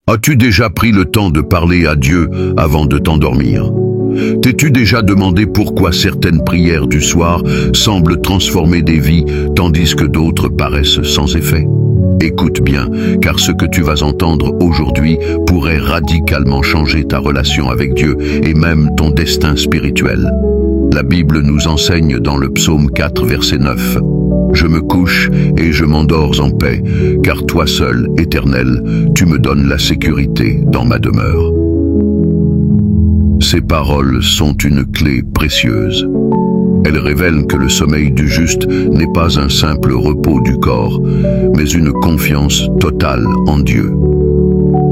As-tu déjà pris le temps de parler à Dieu avant de t'endormir? T'es-tu déjà demandé pourquoi certaines prières du soir semblent transformer des vies tandis que d'autres paraissent sans effet? Écoute bien, car ce que tu vas entendre aujourd'hui pourrait radicalement changer ta relation avec Dieu et même ton destin spirituel. La Bible nous enseigne dans le psaume 4, verset 9. « Je me couche et je m'endors en paix, car toi seul, Éternel, tu me donnes la sécurité dans ma demeure. » Ces paroles sont une clé précieuse. Elles révèlent que le sommeil du juste n'est pas un simple repos du corps, mais une confiance totale en Dieu.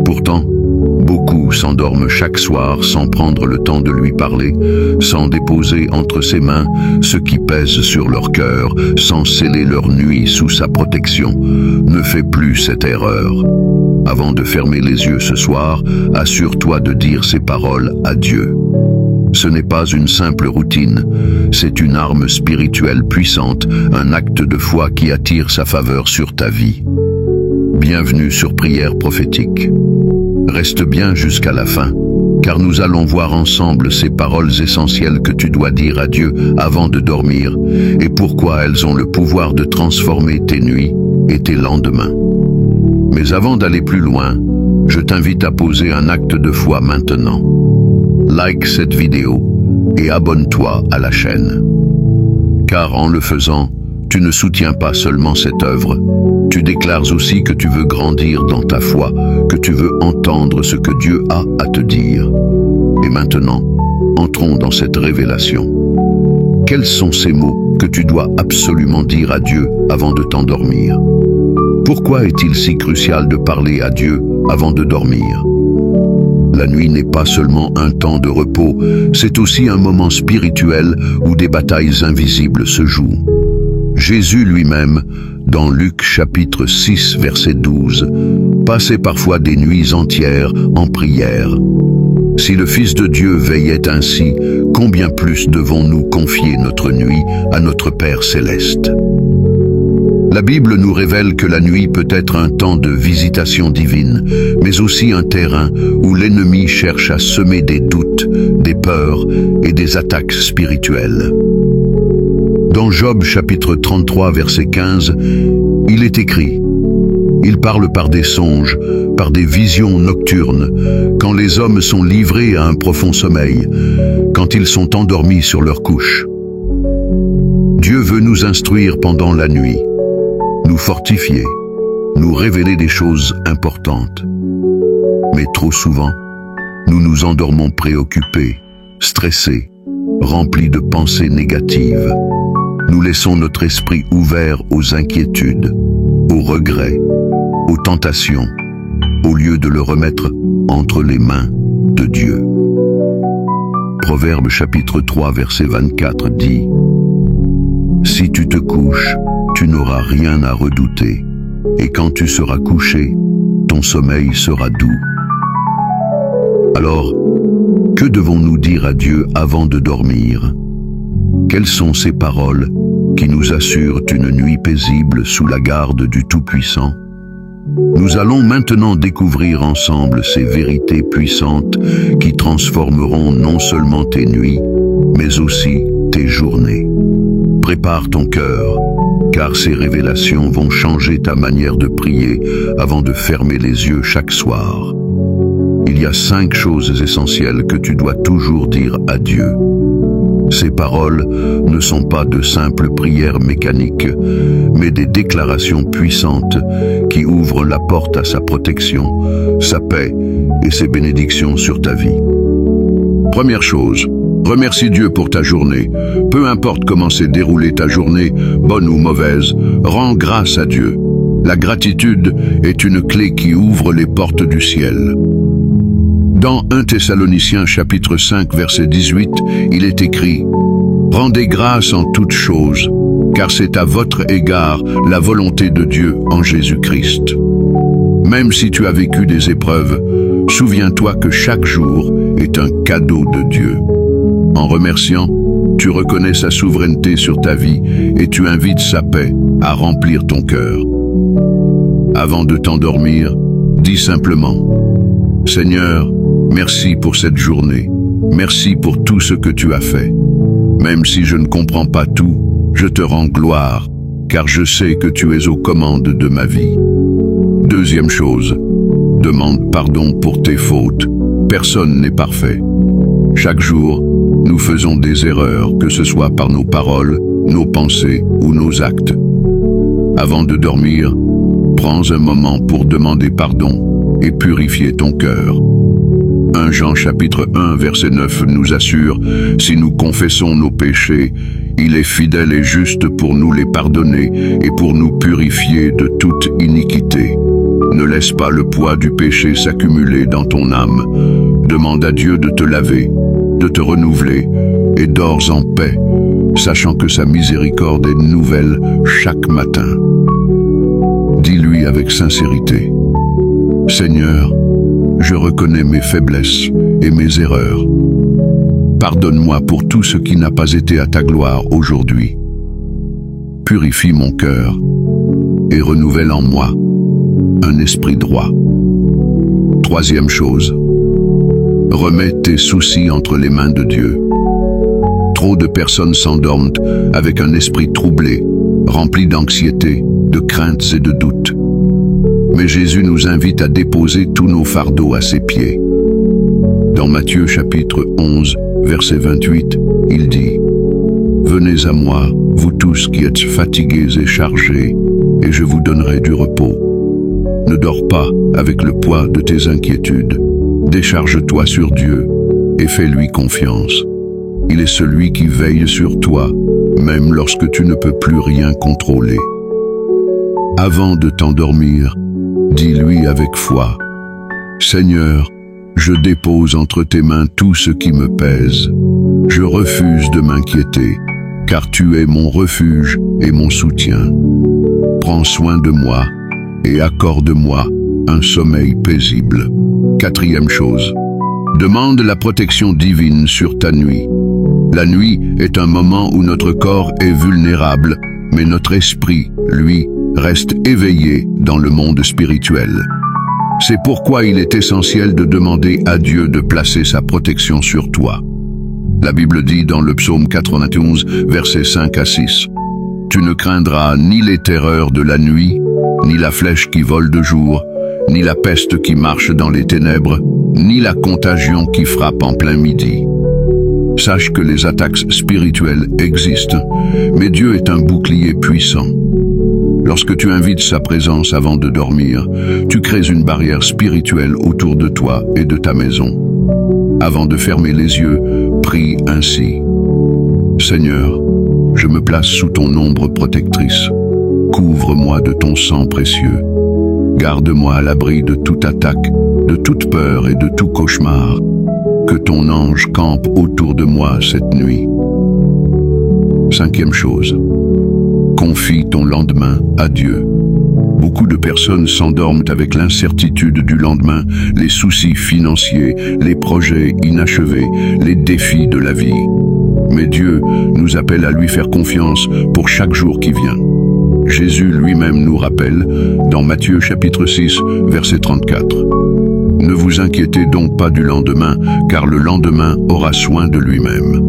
Pourtant, beaucoup s'endorment chaque soir sans prendre le temps de lui parler, sans déposer entre ses mains ce qui pèse sur leur cœur, sans sceller leur nuit sous sa protection. Ne fais plus cette erreur. Avant de fermer les yeux ce soir, assure-toi de dire ces paroles à Dieu. Ce n'est pas une simple routine, c'est une arme spirituelle puissante, un acte de foi qui attire sa faveur sur ta vie. Bienvenue sur Prière prophétique. Reste bien jusqu'à la fin, car nous allons voir ensemble ces paroles essentielles que tu dois dire à Dieu avant de dormir et pourquoi elles ont le pouvoir de transformer tes nuits et tes lendemains. Mais avant d'aller plus loin, je t'invite à poser un acte de foi maintenant. Like cette vidéo et abonne-toi à la chaîne. Car en le faisant, tu ne soutiens pas seulement cette œuvre, tu déclares aussi que tu veux grandir dans ta foi, que tu veux entendre ce que Dieu a à te dire. Et maintenant, entrons dans cette révélation. Quels sont ces mots que tu dois absolument dire à Dieu avant de t'endormir? Pourquoi est-il si crucial de parler à Dieu avant de dormir? La nuit n'est pas seulement un temps de repos, c'est aussi un moment spirituel où des batailles invisibles se jouent. Jésus lui-même, dans Luc chapitre 6, verset 12, passait parfois des nuits entières en prière. Si le Fils de Dieu veillait ainsi, combien plus devons-nous confier notre nuit à notre Père céleste? La Bible nous révèle que la nuit peut être un temps de visitation divine, mais aussi un terrain où l'ennemi cherche à semer des doutes, des peurs et des attaques spirituelles. Dans Job chapitre 33 verset 15, il est écrit « Il parle par des songes, par des visions nocturnes, quand les hommes sont livrés à un profond sommeil, quand ils sont endormis sur leur couche. » Dieu veut nous instruire pendant la nuit, nous fortifier, nous révéler des choses importantes. Mais trop souvent, nous nous endormons préoccupés, stressés, remplis de pensées négatives. Nous laissons notre esprit ouvert aux inquiétudes, aux regrets, aux tentations, au lieu de le remettre entre les mains de Dieu. Proverbe chapitre 3 verset 24 dit « Si tu te couches, tu n'auras rien à redouter, et quand tu seras couché, ton sommeil sera doux. » Alors, que devons-nous dire à Dieu avant de dormir? Quelles sont ces paroles qui nous assurent une nuit paisible sous la garde du Tout-Puissant? Nous allons maintenant découvrir ensemble ces vérités puissantes qui transformeront non seulement tes nuits, mais aussi tes journées. Prépare ton cœur, car ces révélations vont changer ta manière de prier avant de fermer les yeux chaque soir. Il y a 5 choses essentielles que tu dois toujours dire à Dieu. Ces paroles ne sont pas de simples prières mécaniques, mais des déclarations puissantes qui ouvrent la porte à sa protection, sa paix et ses bénédictions sur ta vie. Première chose, remercie Dieu pour ta journée. Peu importe comment s'est déroulée ta journée, bonne ou mauvaise, rends grâce à Dieu. La gratitude est une clé qui ouvre les portes du ciel. Dans 1 Thessaloniciens chapitre 5 verset 18, il est écrit « Rendez grâce en toutes choses, car c'est à votre égard la volonté de Dieu en Jésus-Christ. » Même si tu as vécu des épreuves, souviens-toi que chaque jour est un cadeau de Dieu. En remerciant, tu reconnais sa souveraineté sur ta vie et tu invites sa paix à remplir ton cœur. Avant de t'endormir, Dis simplement, Seigneur, merci pour cette journée. Merci pour tout ce que tu as fait. Même si je ne comprends pas tout, je te rends gloire, car je sais que tu es aux commandes de ma vie. Deuxième chose, demande pardon pour tes fautes. Personne n'est parfait. Chaque jour, nous faisons des erreurs, que ce soit par nos paroles, nos pensées ou nos actes. Avant de dormir, prends un moment pour demander pardon et purifier ton cœur. 1 Jean chapitre 1 verset 9 nous assure, si nous confessons nos péchés, il est fidèle et juste pour nous les pardonner et pour nous purifier de toute iniquité. Ne laisse pas le poids du péché s'accumuler dans ton âme. Demande à Dieu de te laver, de te renouveler et dors en paix, sachant que sa miséricorde est nouvelle chaque matin. Dis-lui avec sincérité, Seigneur, je reconnais mes faiblesses et mes erreurs. Pardonne-moi pour tout ce qui n'a pas été à ta gloire aujourd'hui. Purifie mon cœur et renouvelle en moi un esprit droit. Troisième chose, remets tes soucis entre les mains de Dieu. Trop de personnes s'endorment avec un esprit troublé, rempli d'anxiété, de craintes et de doutes. Mais Jésus nous invite à déposer tous nos fardeaux à ses pieds. Dans Matthieu chapitre 11, verset 28, il dit, « Venez à moi, vous tous qui êtes fatigués et chargés, et je vous donnerai du repos. Ne dors pas avec le poids de tes inquiétudes. Décharge-toi sur Dieu et fais-lui confiance. Il est celui qui veille sur toi, même lorsque tu ne peux plus rien contrôler. » Avant de t'endormir, dis-lui avec foi, « Seigneur, je dépose entre tes mains tout ce qui me pèse. Je refuse de m'inquiéter, car tu es mon refuge et mon soutien. Prends soin de moi et accorde-moi un sommeil paisible. » Quatrième chose, demande la protection divine sur ta nuit. La nuit est un moment où notre corps est vulnérable, mais notre esprit, lui, reste éveillé dans le monde spirituel. C'est pourquoi il est essentiel de demander à Dieu de placer sa protection sur toi. La Bible dit dans le psaume 91, versets 5 à 6, « Tu ne craindras ni les terreurs de la nuit, ni la flèche qui vole de jour, ni la peste qui marche dans les ténèbres, ni la contagion qui frappe en plein midi. » Sache que les attaques spirituelles existent, mais Dieu est un bouclier puissant. Lorsque tu invites sa présence avant de dormir, tu crées une barrière spirituelle autour de toi et de ta maison. Avant de fermer les yeux, prie ainsi. Seigneur, je me place sous ton ombre protectrice. Couvre-moi de ton sang précieux. Garde-moi à l'abri de toute attaque, de toute peur et de tout cauchemar. Que ton ange campe autour de moi cette nuit. Cinquième chose, confie ton lendemain à Dieu. Beaucoup de personnes s'endorment avec l'incertitude du lendemain, les soucis financiers, les projets inachevés, les défis de la vie. Mais Dieu nous appelle à lui faire confiance pour chaque jour qui vient. Jésus lui-même nous rappelle, dans Matthieu chapitre 6, verset 34, « Ne vous inquiétez donc pas du lendemain, car le lendemain aura soin de lui-même.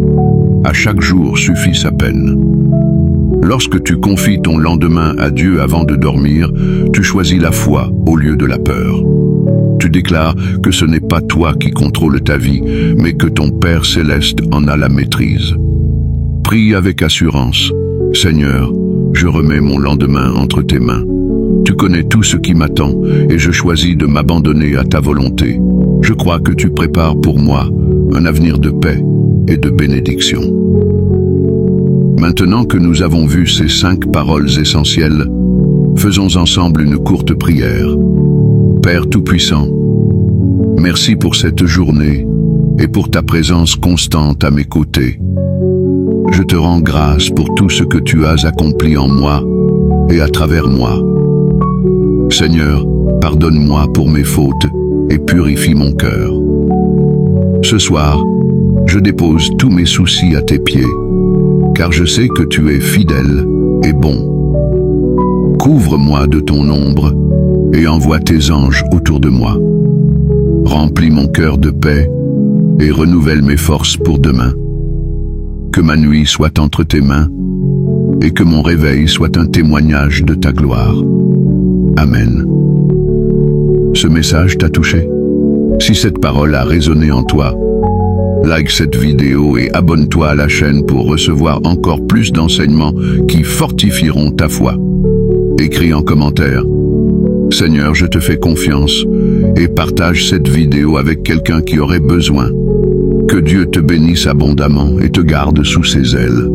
À chaque jour suffit sa peine. » Lorsque tu confies ton lendemain à Dieu avant de dormir, tu choisis la foi au lieu de la peur. Tu déclares que ce n'est pas toi qui contrôle ta vie, mais que ton Père céleste en a la maîtrise. Prie avec assurance. « Seigneur, je remets mon lendemain entre tes mains. Tu connais tout ce qui m'attend et je choisis de m'abandonner à ta volonté. Je crois que tu prépares pour moi un avenir de paix et de bénédiction. » Maintenant que nous avons vu ces 5 paroles essentielles, faisons ensemble une courte prière. Père Tout-Puissant, merci pour cette journée et pour ta présence constante à mes côtés. Je te rends grâce pour tout ce que tu as accompli en moi et à travers moi. Seigneur, pardonne-moi pour mes fautes et purifie mon cœur. Ce soir, je dépose tous mes soucis à tes pieds, car je sais que tu es fidèle et bon. Couvre-moi de ton ombre et envoie tes anges autour de moi. Remplis mon cœur de paix et renouvelle mes forces pour demain. Que ma nuit soit entre tes mains et que mon réveil soit un témoignage de ta gloire. Amen. Ce message t'a touché? Si cette parole a résonné en toi, like cette vidéo et abonne-toi à la chaîne pour recevoir encore plus d'enseignements qui fortifieront ta foi. Écris en commentaire: Seigneur, je te fais confiance, et partage cette vidéo avec quelqu'un qui aurait besoin. Que Dieu te bénisse abondamment et te garde sous ses ailes.